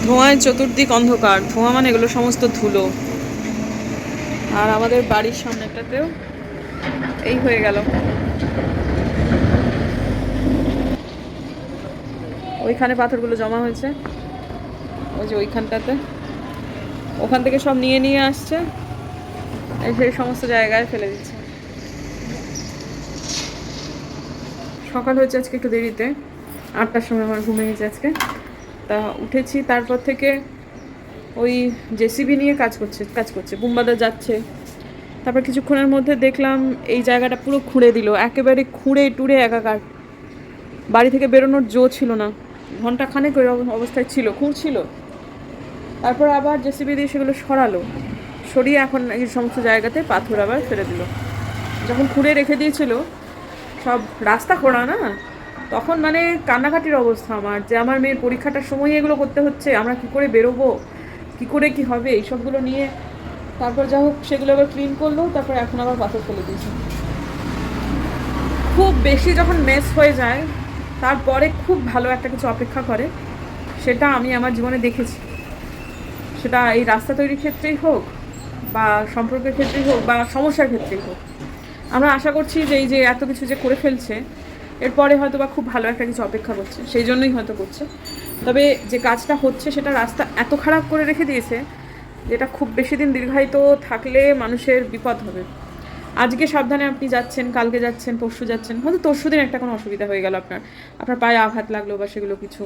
ধোঁয়ায় চতুর্দিক অন্ধকার, ধোঁয়া মানে এগুলো সমস্ত ধুলো। আর আমাদের বাড়ির সামনেটাতেও এই হয়ে গেল। ওইখানে পাথরগুলো জমা হয়েছে, ওই যে ওইখানটাতে, ওখান থেকে সব নিয়ে নিয়ে আসছে, এই সেই সমস্ত জায়গায় ফেলে দিচ্ছে। সকাল হয়েছে আজকে একটু দেরিতে, 8টার সময় আমার ঘুমিয়ে গেছে আজকে। তা উঠেছি, তারপর থেকে ওই জেসিবি নিয়ে কাজ করছে, বুম্বাদা যাচ্ছে। তারপর কিছুক্ষণের মধ্যে দেখলাম এই জায়গাটা পুরো খুঁড়ে দিল, একেবারে খুঁড়ে টুড়ে একাকার। বাড়ি থেকে বেরোনোর জো ছিল না, ঘন্টা খানেক ওই অবস্থায় ছিল, খুঁড়ছিল। তারপর আবার জেসিবি দিয়ে সেগুলো সরিয়ে এখন এই সমস্ত জায়গাতে পাথর আবার ফেলে দিল। যখন খুঁড়ে রেখে দিয়েছিল, সব রাস্তা খোঁড়া না, তখন মানে কান্নাকাটির অবস্থা আমার, যে আমার মেয়ের পরীক্ষাটার সময় এগুলো করতে হচ্ছে, আমরা কী করে বেরোবো, কী করে কী হবে, এইসবগুলো নিয়ে। তারপর যা হোক সেগুলো আবার ক্লিন করলো, তারপর এখন আবার পাথর ফেলে দিয়েছে। খুব বেশি যখন মেস হয়ে যায়, তারপরে খুব ভালো একটা কিছু অপেক্ষা করে, সেটা আমি আমার জীবনে দেখেছি। সেটা এই রাস্তা তৈরির ক্ষেত্রেই হোক, বা সম্পর্কের ক্ষেত্রেই হোক, বা সমস্যার ক্ষেত্রেই হোক। আমরা আশা করছি যে এই যে এত কিছু যে করে ফেলছে, এরপরে হয়তো বা খুব ভালো একটা কিছু অপেক্ষা করছে, সেই জন্যই হয়তো করছে। তবে যে কাজটা হচ্ছে সেটা রাস্তা এত খারাপ করে রেখে দিয়েছে, যেটা খুব বেশি দিন দীর্ঘায়িত থাকলে মানুষের বিপদ হবে। আজকে সাবধানে আপনি যাচ্ছেন, কালকে যাচ্ছেন, পরশু যাচ্ছেন, হয়তো তরশু দিন একটা কোনো অসুবিধা হয়ে গেল, আপনার পায়ে আঘাত লাগলো বা সেগুলো কিছু।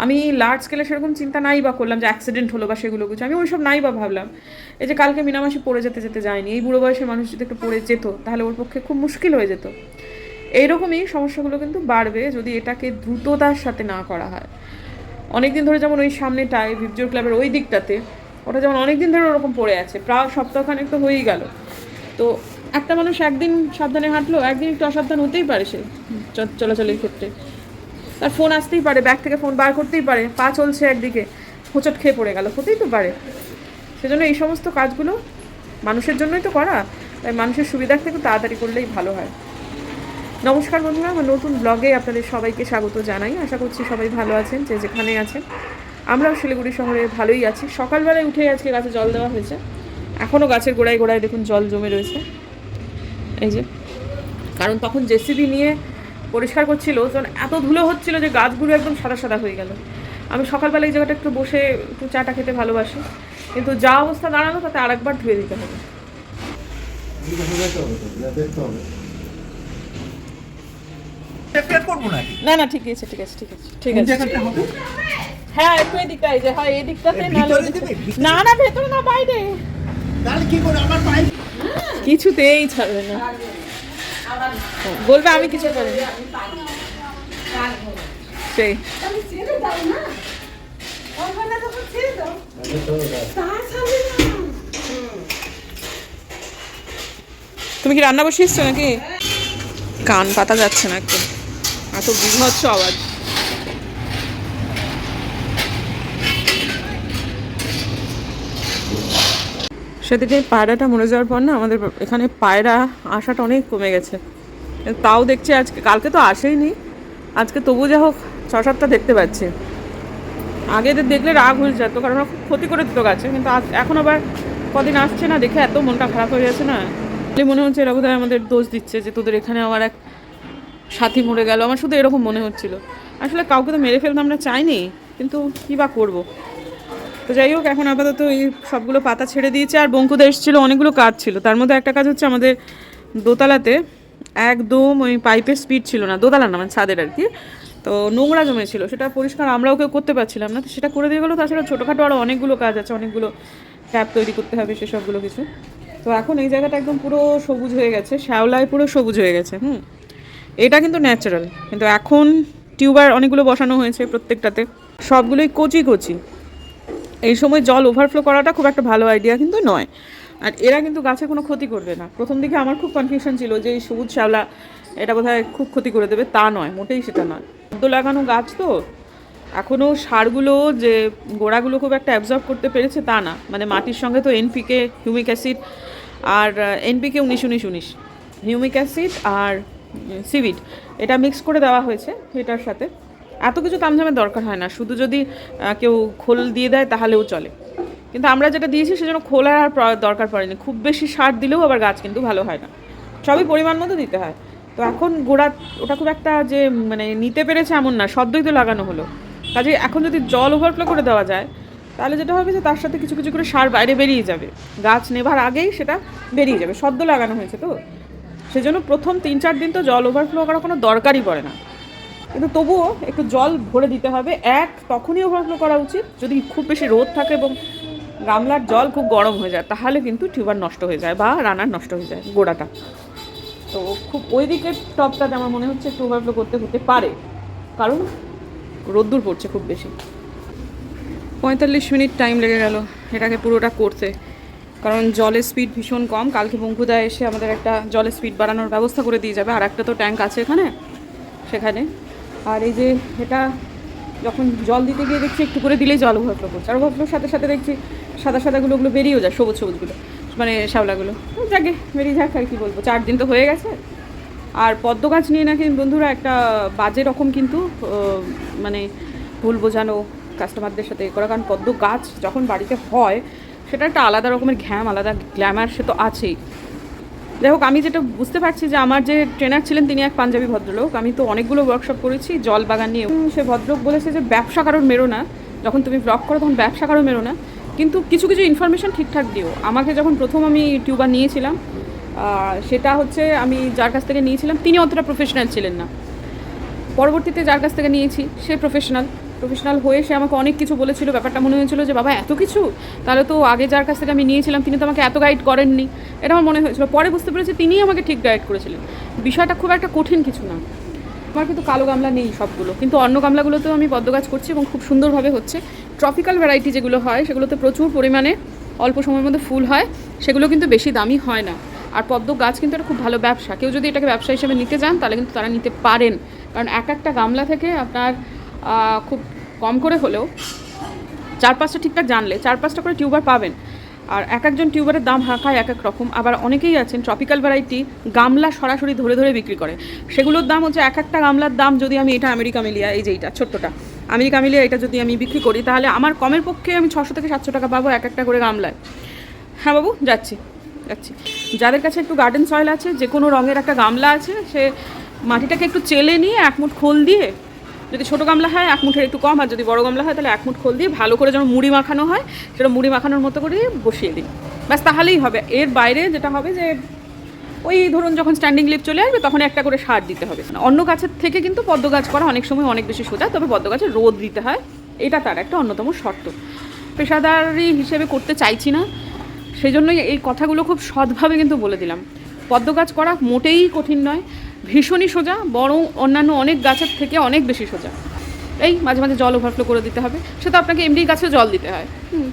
আমি লার্জ স্কেলে সেরকম চিন্তা নাই বা করলাম যে অ্যাক্সিডেন্ট হলো বা সেগুলো কিছু, আমি ওইসব নাই বা ভাবলাম। এই যে কালকে মিনামাসি পড়ে যেতে যায়নি, এই বুড়ো বয়সের মানুষ যদি একটু পড়ে যেত, তাহলে ওর পক্ষে খুব মুশকিল হয়ে যেত। এইরকমই সমস্যাগুলো কিন্তু বাড়বে যদি এটাকে দ্রুততার সাথে না করা হয়। অনেকদিন ধরে যেমন ওই সামনেটায় ভিপজোর ক্লাবের ওই দিকটাতে, ওটা যেমন অনেকদিন ধরে ওরকম পড়ে আছে, প্রায় সপ্তাহখানেক তো হয়েই গেল। তো একটা মানুষ একদিন সাবধানে হাঁটলো, একদিন একটু অসাবধান হতেই পারে সে চলাচলের ক্ষেত্রে। তার ফোন আসতেই পারে, ব্যাগ থেকে ফোন বার করতেই পারে, পা চলছে একদিকে, হোঁচট খেয়ে পড়ে গেল, হতেই তো পারে। সেজন্য এই সমস্ত কাজগুলো মানুষের জন্যই তো করা, তাই মানুষের সুবিধার্থে একটু তাড়াতাড়ি করলেই ভালো হয়। নমস্কার বন্ধুরা, আমার নতুন ব্লগে আপনাদের সবাইকে স্বাগত জানাই। আশা করছি সবাই ভালো আছেন, যে যেখানে আছেন। আমরাও শিলিগুড়ি শহরে ভালোই আছি। সকালবেলায় উঠে আজকে গাছে জল দেওয়া হয়েছে, এখনও গাছের গোড়ায় গোড়ায় দেখুন জল জমে রয়েছে, এই যে। কারণ তখন জেসিবি নিয়ে পরিষ্কার করছিল, তখন এত ধুলো হচ্ছিল যে গাছগুলো একদম সাদা সাদা হয়ে গেল। আমি সকালবেলা এই জায়গাটা একটু বসে একটু চাটা খেতে ভালোবাসি, কিন্তু যা অবস্থা দাঁড়ালো তাতে আরেকবার ধুয়ে দিতে হবে। না না, ঠিক আছে ঠিক আছে ঠিক আছে ঠিক আছে। হ্যাঁ, একটু এই দিকটাই, যে হয় এই দিকটাতে, না না ভেতরে না, বাইরে। কিছুতেই ছাড়বে না, বলবে আমি কিছু করি সেই। তুমি কি রান্না বসিয়েছো নাকি? কান পাতা যাচ্ছে না একদম, এত বিভৎস আওয়াজ। সেদিকে পায়রাটা মরে যাওয়ার পর না, আমাদের এখানে পায়রা আসাটা অনেক কমে গেছে। তাও দেখছি আজকে, কালকে তো আসেইনি, আজকে তবু যা হোক 6-7টা দেখতে পাচ্ছি। আগে এদের দেখলে রাগ হয়ে যেত, কারণ ওরা খুব ক্ষতি করে দিত গাছে, কিন্তু এখন আবার কদিন আসছে না, দেখে এত মনটা খারাপ হয়ে যাচ্ছে না। মনে হচ্ছে এরা বোধহয় আমাদের দোষ দিচ্ছে, যে তোদের এখানে আমার এক সাথী মরে গেল। আমার শুধু এরকম মনে হচ্ছিল। আসলে কাউকে তো মেরে ফেলতে আমরা চাইনি, কিন্তু কী বা করবো। তো যাই হোক, এখন আপাতত এই সবগুলো পাতা ছেড়ে দিয়েছে। আর বঙ্কুদা এসেছিলো, অনেকগুলো কাজ ছিল, তার মধ্যে একটা কাজ হচ্ছে আমাদের দোতলাতে একদম ওই পাইপের স্পিড ছিল না, দোতলা না মানে ছাদের আর কি। তো নোংরা জমেছিল, সেটা পরিষ্কার আমরাও কেউ করতে পারছিলাম না, তো সেটা করে দিয়ে গেলো। তাছাড়া ছোটোখাটো আরও অনেকগুলো কাজ আছে, অনেকগুলো ট্যাপ তৈরি করতে হবে, সেসবগুলো কিছু। তো এখন এই জায়গাটা একদম পুরো সবুজ হয়ে গেছে, শ্যাওলায় পুরো সবুজ হয়ে গেছে। এটা কিন্তু ন্যাচারাল, কিন্তু এখন টিউবার অনেকগুলো বসানো হয়েছে, প্রত্যেকটাতে সবগুলোই কচি কচি। এই সময় জল ওভারফ্লো করাটা খুব একটা ভালো আইডিয়া কিন্তু নয়। আর এরা কিন্তু গাছে কোনো ক্ষতি করবে না। প্রথম দিকে আমার খুব কনফিউশন ছিল যে এই সবুজ শ্যাওলা এটা বোধহয় খুব ক্ষতি করে দেবে, তা নয়, মোটেই সেটা নয়। সদ্য লাগানো গাছ তো এখনও সারগুলো যে গোড়াগুলো খুব একটা অ্যাবজর্ব করতে পেরেছে তা না। মানে মাটির সঙ্গে তো এনপিকে, হিউমিক অ্যাসিড, আর এনপিকে 19-19-19, হিউমিক অ্যাসিড আর সিভিড, এটা মিক্স করে দেওয়া হয়েছে এটার সাথে। এত কিছু তামঝামের দরকার হয় না, শুধু যদি কেউ খোল দিয়ে দেয় তাহলেও চলে। কিন্তু আমরা যেটা দিয়েছি সেজন্য খোলার আর দরকার পড়েনি। খুব বেশি সার দিলেও আবার গাছ কিন্তু ভালো হয় না, সবই পরিমাণ মতো দিতে হয়। তো এখন গোড়া ওটা খুব একটা যে মানে নিতে পেরেছে এমন না, সদ্যই তো লাগানো হলো। কাজে এখন যদি জল ওভারফ্লো করে দেওয়া যায় তাহলে যেটা হবে যে তার সাথে কিছু কিছু করে সার বাইরে বেরিয়ে যাবে, গাছ নেবার আগেই সেটা বেরিয়ে যাবে, সদ্য লাগানো হয়েছে তো। সেজন্য প্রথম 3-4 দিন তো জল ওভারফ্লো করার কোনো দরকারই পড়ে না, কিন্তু তবুও একটু জল ভরে দিতে হবে। তখনই ওভারফ্লো করা উচিত যদি খুব বেশি রোদ থাকে এবং গামলার জল খুব গরম হয়ে যায়, তাহলে কিন্তু টিউবার নষ্ট হয়ে যায় বা রানার নষ্ট হয়ে যায় গোড়াটা। তো খুব ওই দিকের টপটাতে আমার মনে হচ্ছে একটু ওভারফ্লো করতে হতে পারে, কারণ রোদ্দুর পড়ছে খুব বেশি। 45 মিনিট টাইম লেগে গেল এটাকে পুরোটা করতে, কারণ জলের স্পিড ভীষণ কম। কালকে বঙ্কুদা এসে আমাদের একটা জলের স্পিড বাড়ানোর ব্যবস্থা করে দিয়ে যাবে, আর একটা তো ট্যাঙ্ক আছে এখানে সেখানে। আর এই যে এটা যখন জল দিতে গিয়ে দেখছি একটু করে দিলেই জল ওভারফ্লো করছে, আর ওভারফ্লোর সাথে সাথে দেখছি সাদা সাদাগুলো ওগুলো বেরিয়েও যায়, সবুজ সবুজগুলো মানে শ্যাওলাগুলো। যাকে বেরিয়ে যাক, আর কি বলবো, 4 দিন তো হয়ে গেছে। আর পদ্ম গাছ নিয়ে নাকি বন্ধুরা একটা বাজে রকম কিন্তু মানে ভুল বোঝানো কাস্টমারদের সাথে করা, কারণ পদ্ম গাছ যখন বাড়িতে হয় সেটা একটা আলাদা রকমের ঘ্যাম, আলাদা গ্ল্যামার সে তো আছেই। যাই হোক, আমি যেটা বুঝতে পারছি যে আমার যে ট্রেনার ছিলেন তিনি এক পাঞ্জাবি ভদ্রলোক, আমি তো অনেকগুলো ওয়ার্কশপ করেছি জল বাগান নিয়ে। সে ভদ্রলোক বলেছে যে ব্যবসা কারোর মেরো না, যখন তুমি ব্লগ করো তখন ব্যবসা কারোর মেরো না, কিন্তু কিছু কিছু ইনফরমেশন ঠিকঠাক দিও। আমাকে যখন প্রথম আমি টিউবার নিয়েছিলাম, সেটা হচ্ছে আমি যার কাছ থেকে নিয়েছিলাম তিনি অতটা প্রফেশনাল ছিলেন না। পরবর্তীতে যার কাছ থেকে নিয়েছি সে প্রফেশনাল হয়ে সে আমাকে অনেক কিছু বলেছিল। ব্যাপারটা মনে হয়েছিল যে বাবা এত কিছু, তাহলে তো আগে যার কাছ থেকে আমি নিয়েছিলাম তিনি তো আমাকে এত গাইড করেননি, এটা আমার মনে হয়েছিল। পরে বুঝতে পেরেছি তিনিই আমাকে ঠিক গাইড করেছিলেন। বিষয়টা খুব একটা কঠিন কিছু না। আমার কিন্তু কালো গামলা নেই সবগুলো, কিন্তু অন্য গামলাগুলোতেও আমি পদ্ম গাছ করছি এবং খুব সুন্দরভাবে হচ্ছে। ট্রপিক্যাল ভ্যারাইটি যেগুলো হয় সেগুলোতে প্রচুর পরিমাণে অল্প সময়ের মধ্যে ফুল হয়, সেগুলো কিন্তু বেশি দামি হয় না। আর পদ্ম গাছ কিন্তু এটা খুব ভালো ব্যবসা, কেউ যদি এটাকে ব্যবসা হিসেবে নিতে চান তাহলে কিন্তু তারা নিতে পারেন, কারণ একটা গামলা থেকে আপনার খুব কম করে হলেও 4-5টা ঠিকঠাক জানলে 4-5টা করে টিউবার পাবেন। আর একজন টিউবারের দাম হাঁকায় এক এক রকম। আবার অনেকেই আছেন ট্রপিক্যাল ভ্যারাইটি গামলা সরাসরি ধরে ধরে বিক্রি করে, সেগুলোর দাম হচ্ছে একটা গামলার দাম। যদি আমি এটা আমেরিকা মিলিয়া, এই যে এইটা ছোট্টটা আমেরিকা মিলিয়া, এটা যদি আমি বিক্রি করি তাহলে আমার কমের পক্ষে আমি 600 থেকে 700 টাকা পাবো একটা করে গামলায়। হ্যাঁ বাবু, যাচ্ছি। যাদের কাছে একটু গার্ডেন সয়েল আছে, যে কোনো রঙের একটা গামলা আছে, সে মাটিটাকে একটু চেলে নিয়ে 1 মুঠ খোল দিয়ে, যদি ছোটো গামলা হয় 1 মুঠের একটু কম, আর যদি বড় গামলা হয় তাহলে 1 মুঠ খোল দিয়ে ভালো করে যেন মুড়ি মাখানো হয়, সেটা মুড়ি মাখানোর মতো করে বসিয়ে দিন, ব্যাস তাহলেই হবে। এর বাইরে যেটা হবে যে ওই ধরুন যখন স্ট্যান্ডিং লিফ চলে আসবে তখন একটা করে সার দিতে হবে। অন্য গাছের থেকে কিন্তু পদ্ম গাছ করা অনেক সময় অনেক বেশি সোজা, তবে পদ্ম গাছে রোদ দিতে হয়, এটা তার একটা অন্যতম শর্ত। পেশাদারি হিসেবে করতে চাইছি না, সেই জন্যই এই কথাগুলো খুব সৎভাবে কিন্তু বলে দিলাম। পদ্ম গাছ করা মোটেই কঠিন নয়, ভীষণই সোজা, বরং অন্যান্য অনেক গাছের থেকে অনেক বেশি সোজা। এই মাঝে মাঝে জল ওভারফ্লো করে দিতে হবে, সেটা আপনাকে এমনি গাছেও জল দিতে হয়।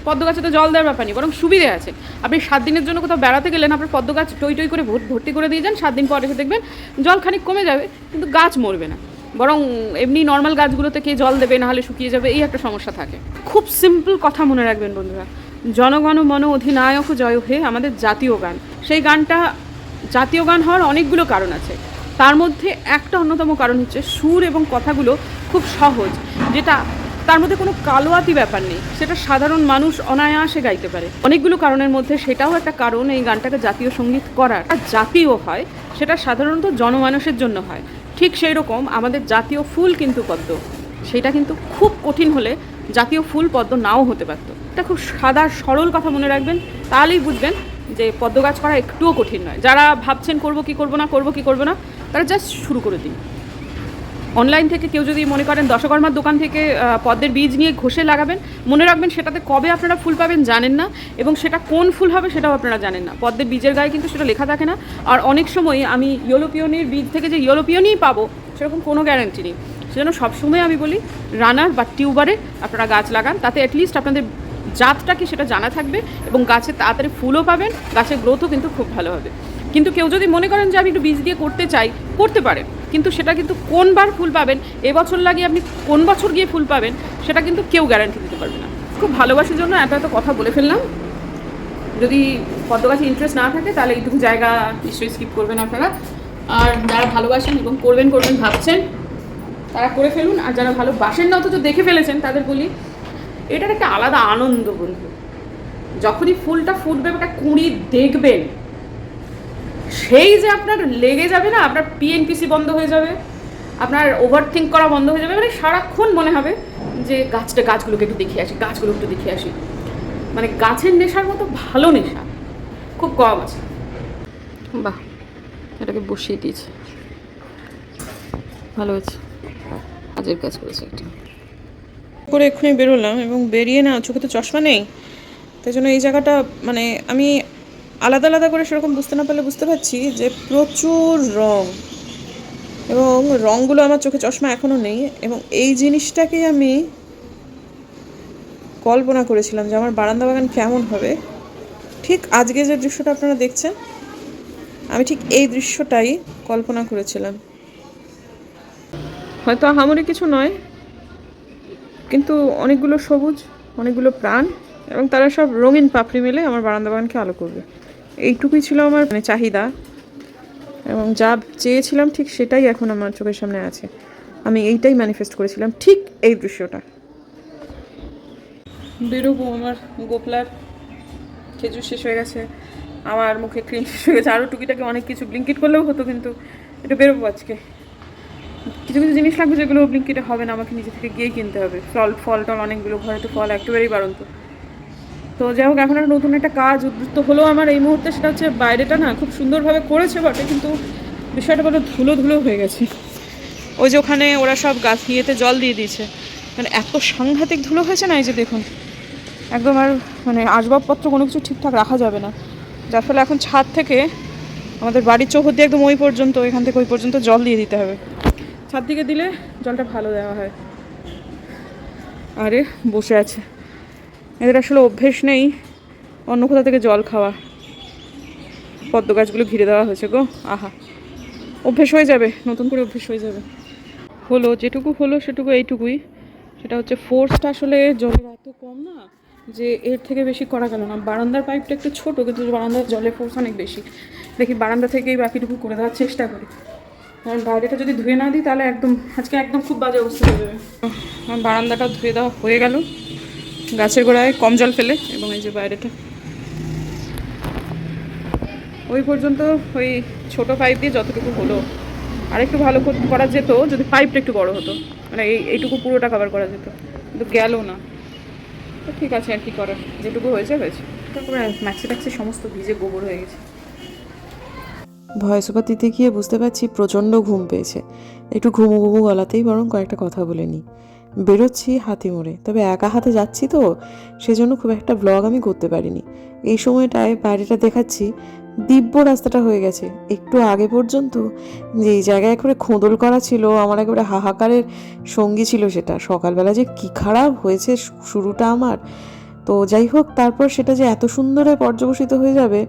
পদ্ম গাছে তো জল দেওয়ার ব্যাপার নেই, বরং সুবিধে আছে। আপনি 7 দিনের জন্য কোথাও বেড়াতে গেলেন, আপনার পদ্ম গাছ টই টই করে ভর্তি করে দিয়ে যান, 7 দিন পর এসে দেখবেন জল খানিক কমে যাবে, কিন্তু গাছ মরবে না, বরং এমনি নর্মাল গাছগুলোতে কে জল দেবে, নাহলে শুকিয়ে যাবে, এই একটা সমস্যা থাকে। খুব সিম্পল কথা মনে রাখবেন বন্ধুরা, জনগণ মন অধিনায়ক জয় হে আমাদের জাতীয় গান। সেই গানটা জাতীয় গান হওয়ার অনেকগুলো কারণ আছে, তার মধ্যে একটা অন্যতম কারণ হচ্ছে সুর এবং কথাগুলো খুব সহজ, যেটা তার মধ্যে কোনো কালোয়াতি ব্যাপার নেই, সেটা সাধারণ মানুষ অনায়াসে গাইতে পারে। অনেকগুলো কারণের মধ্যে সেটাও একটা কারণ এই গানটাকে জাতীয় সঙ্গীত করার। জাতীয় হয় সেটা সাধারণত জনমানুষের জন্য হয়, ঠিক সেই রকম আমাদের জাতীয় ফুল কিন্তু পদ্ম, সেটা কিন্তু খুব কঠিন হলে জাতীয় ফুল পদ্ম নাও হতে পারত। এটা খুব সাদা সরল কথা মনে রাখবেন, তাহলেই বুঝবেন যে পদ্ম গাছ করা একটুও কঠিন নয়। যারা ভাবছেন করবো কি করবো না, তারা জাস্ট শুরু করে দিন। অনলাইন থেকে কেউ যদি মনে করেন দশকর্মার দোকান থেকে পদ্মের বীজ নিয়ে ঘষে লাগাবেন, মনে রাখবেন সেটাতে কবে আপনারা ফুল পাবেন জানেন না, এবং সেটা কোন ফুল হবে সেটাও আপনারা জানেন না। পদ্মের বীজের গায়ে কিন্তু সেটা লেখা থাকে না। আর অনেক সময় আমি ইয়েলোপিয়নির বীজ থেকে যে ইয়েলোপিয়নই পাবো সেরকম কোনো গ্যারান্টি নেই। সেজন্য সবসময় আমি বলি রানার বা টিউবারে আপনারা গাছ লাগান, তাতে অ্যাটলিস্ট আপনাদের জাতটা কি সেটা জানা থাকবে এবং গাছে তাড়াতাড়ি ফুলও পাবেন, গাছের গ্রোথও কিন্তু খুব ভালো হবে। কিন্তু কেউ যদি মনে করেন যে আমি একটু বীজ দিয়ে করতে চাই, করতে পারেন, কিন্তু সেটা কিন্তু কোনবার ফুল পাবেন, এবছর লাগিয়ে আপনি কোন বছর গিয়ে ফুল পাবেন, সেটা কিন্তু কেউ গ্যারান্টি দিতে পারবে না। খুব ভালোবাসার জন্য এত কথা বলে ফেললাম। যদি পদ্ম গাছে ইন্টারেস্ট না থাকে তাহলে এইটুকু জায়গা নিশ্চয়ই স্কিপ করবেন আপনারা। আর যারা ভালোবাসেন এবং করবেন ভাবছেন, তারা করে ফেলুন, আর যারা ভালোবাসেন না অথচ দেখে ফেলেছেন তাদের বলি এটার একটা আলাদা আনন্দ বন্ধু। যখনই ফুলটা ফুটবে, একটা কুঁড়ি দেখবেন, সেই যে আপনার লেগে যাবে না, আপনার পিএনপিসি বন্ধ হয়ে যাবে, আপনার ওভার থিঙ্ক করা বন্ধ হয়ে যাবে, মানে সারাক্ষণ মনে হবে যে গাছগুলোকে একটু দেখে আসি, গাছগুলো একটু দেখে আসি। মানে গাছের নেশার মতো ভালো নেশা খুব কম আছে। বাহ, এটাকে বসিয়ে দিয়েছে, ভালো হয়েছে, কাজের কাজ করেছে একটা করে। এক্ষুনি বেরোলাম এবং বেরিয়ে না, চোখে তো চশমা নেই, তাই জন্য এই জায়গাটা মানে আমি আলাদা আলাদা করে সেরকম বুঝতে না পারলে বুঝতে পারছি যে প্রচুর রং, এবং রঙগুলো আমার চোখে চশমা এখনও নেই। এবং এই জিনিসটাকে আমি কল্পনা করেছিলাম যে আমার বারান্দা বাগান কেমন হবে। ঠিক আজকে যে দৃশ্যটা আপনারা দেখছেন, আমি ঠিক এই দৃশ্যটাই কল্পনা করেছিলাম। হয়তো আহামরি কিছু নয়, কিন্তু অনেকগুলো সবুজ, অনেকগুলো প্রাণ, এবং তারা সব রঙিন পাপড়ি মেলে আমার বারান্দা বাগানকে আলো করবে। এইটুকুই ছিল আমার মানে চাহিদা, এবং যা চেয়েছিলাম ঠিক সেটাই এখন আমার চোখের সামনে আছে। আমি এইটাই ম্যানিফেস্ট করেছিলাম, ঠিক এই দৃশ্যটা। বেরোবো, আমার গোপলার খেজুর শেষ হয়ে গেছে, আমার মুখে ক্রিম শেষ হয়ে গেছে, আরও টুকিটাকে অনেক কিছু ব্লিঙ্কিট করলেও হতো, কিন্তু এটা বেরোবো আজকে। কিছু কিছু জিনিস লাগবে যেগুলো ব্লিঙ্কিটে হবে না, আমাকে নিজে থেকে গিয়েই কিনতে হবে। ফল টল অনেকগুলো, ঘরে তো ফল একেবারেই বাড়ন্ত। তো যাই হোক, এখন একটা নতুন একটা কাজ উদ্বৃত্ত হলো আমার এই মুহূর্তে, সেটা হচ্ছে বাইরেটা না খুব সুন্দরভাবে করেছে বটে, কিন্তু বিষয়টা বড় ধুলো ধুলো হয়ে গেছে। ওই যে ওখানে ওরা সব গাছ নিয়েতে জল দিয়ে দিয়েছে, মানে এত সাংঘাতিক ধুলো হয়েছে না, এই যে দেখুন একদম। আর মানে আসবাবপত্র কোনো কিছু ঠিকঠাক রাখা যাবে না, যার ফলে এখন ছাদ থেকে আমাদের বাড়ির চৌহদ দিয়ে একদম ওই পর্যন্ত, এখান থেকে ওই পর্যন্ত জল দিয়ে দিতে হবে। ছাদ দিকে দিলে জলটা ভালো দেওয়া হয়। আরে বসে আছে, এদের আসলে অভ্যেস নেই অন্য কোথা থেকে জল খাওয়া। পদ্ম গাছগুলো ঘিরে দেওয়া হয়েছে গো, আহা, অভ্যেস হয়ে যাবে, নতুন করে অভ্যেস হয়ে যাবে। হলো যেটুকু হলো সেটুকু এইটুকুই। সেটা হচ্ছে ফোর্সটা আসলে জলের এত কম না যে এর থেকে বেশি করা গেল না। বারান্দার পাইপটা একটু ছোটো, কিন্তু বারান্দার জলের ফোর্স অনেক বেশি। দেখি বারান্দা থেকেই বাকিটুকু করে দেওয়ার চেষ্টা করি, কারণ বাইরেটা যদি ধুয়ে না দিই তাহলে আজকে একদম খুব বাজে অবস্থা হয়ে যাবে। আমার বারান্দাটা ধুয়ে দেওয়া হয়ে গেল গাছের গোড়ায় কম জল ফেলে, এবং এই যে বাইরেটা ওই পর্যন্ত ওই ছোটো পাইপ দিয়ে যতটুকু হলো। আরেকটু ভালো করা যেত যদি পাইপটা একটু বড় হতো, মানে এইটুকু পুরোটা কভার করা যেত, কিন্তু গেল না। তো ঠিক আছে, আর কি করার, যেটুকু হয়েছে হয়েছে। তারপরে ম্যাক্সি ট্যাক্সি সমস্ত ভিজে গোবর হয়ে গেছে। ভয়েস ওভার দিতে গিয়ে বুঝতে পারছি প্রচণ্ড ঘুম পেয়েছে। একটু ঘুমু ঘুমু গলাতেই বরং কয়েকটা কথা বলে নিই। বেরোচ্ছি হাতি মোড়ে, তবে একা হাতে যাচ্ছি তো সেজন্য খুব একটা ব্লগ আমি করতে পারিনি। এই সময়টায় বাইরেটা দেখাচ্ছি দিব্য রাস্তাটা হয়ে গেছে। একটু আগে পর্যন্ত যেই জায়গায় করে খোঁদল করা ছিল, আমার একেবারে হাহাকারের সঙ্গী ছিল সেটা। সকালবেলা যে কি খারাপ হয়েছে শুরুটা আমার। তো যাই হোক, তারপর সেটা যে এত সুন্দরে পর্যবসিত হয়ে যাবে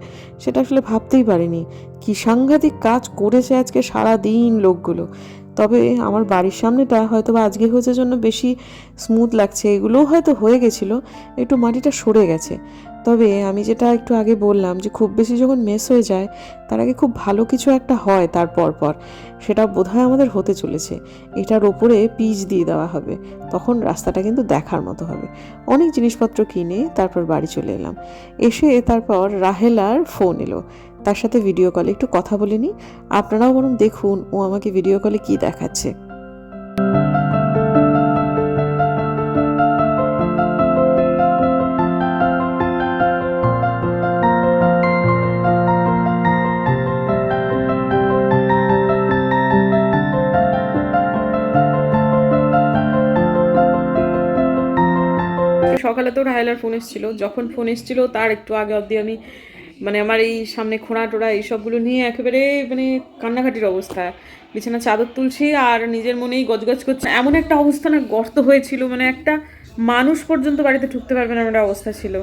সেটা আসলে ভাবতেই পারিনি। কি সাংঘাতিক কাজ করেছে আজকে সারা দিন লোকগুলো। তবে আমার বাড়ির সামনেটা হয়তো বা আজকে হয়েছে জন্য বেশি স্মুথ লাগছে, এগুলোও হয়তো হয়ে গেছিলো, একটু মাটিটা সরে গেছে। তবে আমি যেটা একটু আগে বললাম যে খুব বেশি যখন মেস হয়ে যায় তার আগে খুব ভালো কিছু একটা হয় তার পর সেটা বোধহয় আমাদের হতে চলেছে। এটার ওপরে পিচ দিয়ে দেওয়া হবে, তখন রাস্তাটা কিন্তু দেখার মতো হবে। অনেক জিনিসপত্র কিনে তারপর বাড়ি চলে এলাম। এসে তারপর রাহেলার ফোন এলো, তার সাথে ভিডিও কলে একটু কথা বলে নিই। আপনারাও বরং দেখুন ও আমাকে ভিডিও কলে কি দেখাচ্ছে। সকালে তো রাহেলার ফোন এসেছিলো, যখন ফোন এসেছিলো তার একটু আগে অবধি আমি মানে আমার এই সামনে খোঁড়া টোড়া এইসবগুলো নিয়ে একেবারে মানে কান্নাকাটির অবস্থা। বিছানা চাদর তুলছি আর নিজের মনেই গজগজ করছে, এমন একটা অবস্থা না, গর্ত হয়েছিল, মানে একটা মানুষ পর্যন্ত বাড়িতে ঢুকতে পারবে না এমন একটা অবস্থা ছিল।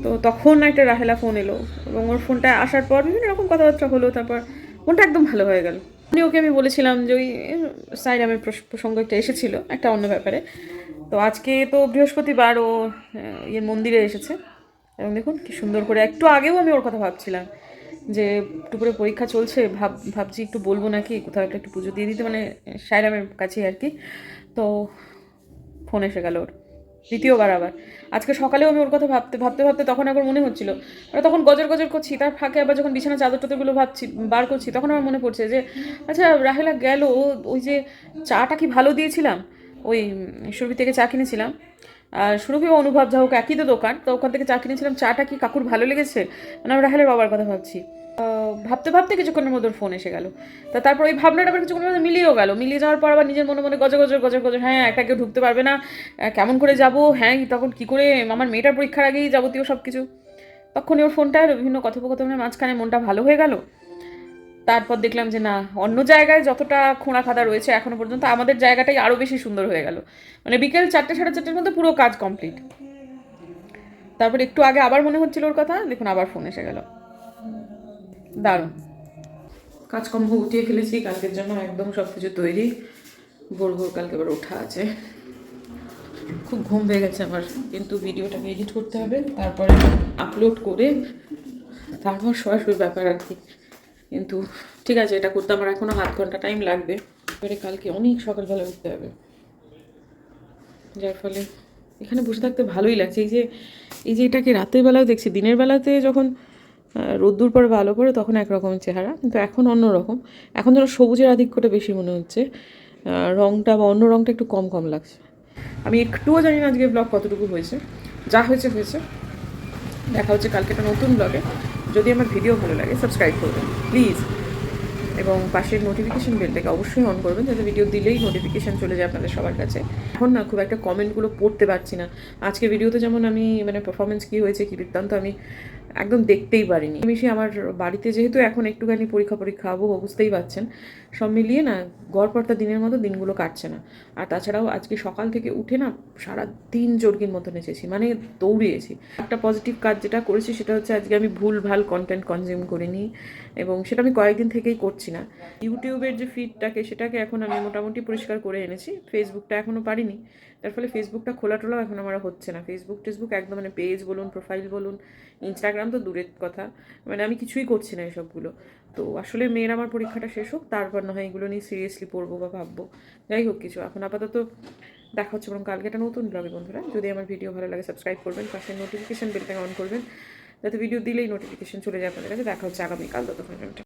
তো তখন একটা রাহেলা ফোন এলো, এবং ওর ফোনটা আসার পর বিভিন্ন রকম কথাবার্তা হলো, তারপর ফোনটা একদম ভালো হয়ে গেল। ওকে আমি বলেছিলাম যে ওই সাইরামের প্রসঙ্গ একটা এসেছিলো একটা অন্য ব্যাপারে। তো আজকে তো বৃহস্পতিবার, ও মন্দিরে এসেছে, এবং দেখুন কি সুন্দর করে, একটু আগেও আমি ওর কথা ভাবছিলাম যে দুপুরে পরীক্ষা চলছে, ভাবছি একটু বলবো নাকি, কোথাও একটু পুজো দিয়ে দিতে, মানে সায়রামের কাছে আর কি। তো ফোন এসে গেল ওর, দ্বিতীয়বার আবার। আজকে সকালেও আমি ওর কথা ভাবতে ভাবতে ভাবতে তখন একবার মনে হচ্ছিল, তখন গজর গজর করছি, তার ফাঁকে আবার যখন বিছানা চাদর টাদরগুলো বার করছি, তখন আমার মনে পড়ছে যে আচ্ছা রাহেলা গেল, ওই যে চাটা কি ভালো দিয়েছিলাম, ওই সুরভি থেকে চা কিনেছিলাম, আর সুরভি ও অনুভব যা হোক একই তো দোকান, তো ওখান থেকে চা কিনেছিলাম, চাটা কি কাকুর ভালো লেগেছে, মানে আমি রাহেলের বাবার কথা ভাবছি। ভাবতে ভাবতে কিছুক্ষণের মধ্যে ফোন এসে গেল। তারপর ওই ভাবনাটা আবার কিছুক্ষণের মধ্যে মিলিয়েও গেল, মিলিয়ে যাওয়ার পর আবার নিজের মনে মনে গজর গজর গজর গজর, হ্যাঁ একটা কেউ ঢুকতে পারবে না, কেমন করে যাব, হ্যাঁ তখন কি করে, আমার মেয়েটার পরীক্ষার আগেই যাবতীয় সব কিছু। তখনই ওর ফোনটা এলো, বিভিন্ন কথোপকথনের মাঝখানে মনটা ভালো হয়ে গেল। তারপর দেখলাম যে না, অন্য জায়গায় যতটা খোঁড়া খাদা রয়েছে এখনো পর্যন্ত, আমাদের জায়গাটাই আরও বেশি সুন্দর হয়ে গেল। মানে বিকেল 4টে 4:30-র মধ্যে পুরো কাজ কমপ্লিট। তারপর একটু আগে আবার মনে হচ্ছিল ওর কথা, দেখুন আবার ফোন এসে গেল। দারুণ কাজকর্ম গুটিয়ে ফেলেছি, কালকের জন্য একদম সব কিছু তৈরি। ভোর ভোর কালকে আবার ওঠা আছে, খুব ঘুম পেয়ে গেছে আমার, কিন্তু ভিডিওটাকে এডিট করতে হবে, তারপরে আপলোড করে তারপর সরাসরি ব্যাপার আর কি। কিন্তু ঠিক আছে, এটা করতে আমার এখনও 0.5 ঘন্টা টাইম লাগবে। এবারে কালকে অনেক সকালবেলা উঠতে হবে, যার ফলে এখানে বসে থাকতে ভালোই লাগছে। এই যে এটাকে রাতের বেলাও দেখছি, দিনের বেলাতে যখন রোদ্দুর পরে ভালো পড়ে তখন একরকম চেহারা, কিন্তু এখন অন্য রকম। এখন যেন সবুজের আধিক্যটা বেশি মনে হচ্ছে, রঙটা বা অন্য রঙটা একটু কম কম লাগছে। আমি একটুও জানি না আজকে ব্লগ কতটুকু হয়েছে, যা হয়েছে হয়েছে। দেখা হচ্ছে কালকে একটা নতুন ব্লগে। যদি আমার ভিডিও ভালো লাগে সাবস্ক্রাইব করবেন প্লিজ, এবং পাশের নোটিফিকেশান বেলটাকে অবশ্যই অন করবেন, যাতে ভিডিও দিলেই নোটিফিকেশান চলে যায় আপনাদের সবার কাছে। এখন না খুব একটা কমেন্টগুলো পড়তে পারছি না। আজকে ভিডিওতে যেমন আমি মানে পারফরমেন্স কী হয়েছে, কী বৃত্তান্ত আমি একদম দেখতেই পারিনি। বেশি আমার বাড়িতে যেহেতু এখন একটুখানি পরীক্ষা আবহ, বুঝতেই পারছেন, সব মিলিয়ে না গড়পড়তা দিনের মতো দিনগুলো কাটছে না। আর তাছাড়াও আজকে সকাল থেকে উঠে না সারাদিন জর্গির মতো নেচেছি, মানে দৌড়িয়েছি। একটা পজিটিভ কাজ যেটা করেছি সেটা হচ্ছে আজকে আমি ভুল ভাল কন্টেন্ট কনজিউম করিনি, এবং সেটা আমি কয়েকদিন থেকেই করছি না। ইউটিউবের যে ফিডটাকে সেটাকে এখন আমি মোটামুটি পরিষ্কার করে এনেছি, ফেসবুকটা এখনও পারিনি, তার ফলে ফেসবুকটা খোলা টোলাও এখন আমার হচ্ছে না। ফেসবুক একদম মানে পেজ বলুন, প্রোফাইল বলুন, ইনস্টাগ্রাম তো দূরের কথা, মানে আমি কিছুই করছি না এসবগুলো। তো আসলে মেয়ের আমার পরীক্ষাটা শেষ হোক, তারপর না হয় এগুলো নিয়ে সিরিয়াসলি পড়বো বা ভাববো। যাই হোক কিছু, এখন আপাতত দেখা হচ্ছে বরং কালকে একটা নতুন ব্লগে। বন্ধুরা যদি আমার ভিডিও ভালো লাগে সাবস্ক্রাইব করবেন, পাশে নোটিফিকেশান বেলটাকে অন করবেন, যাতে ভিডিও দিলেই নোটিফিকেশান চলে যায় আপনাদের কাছে। দেখা হচ্ছে আগামীকাল, ততক্ষণ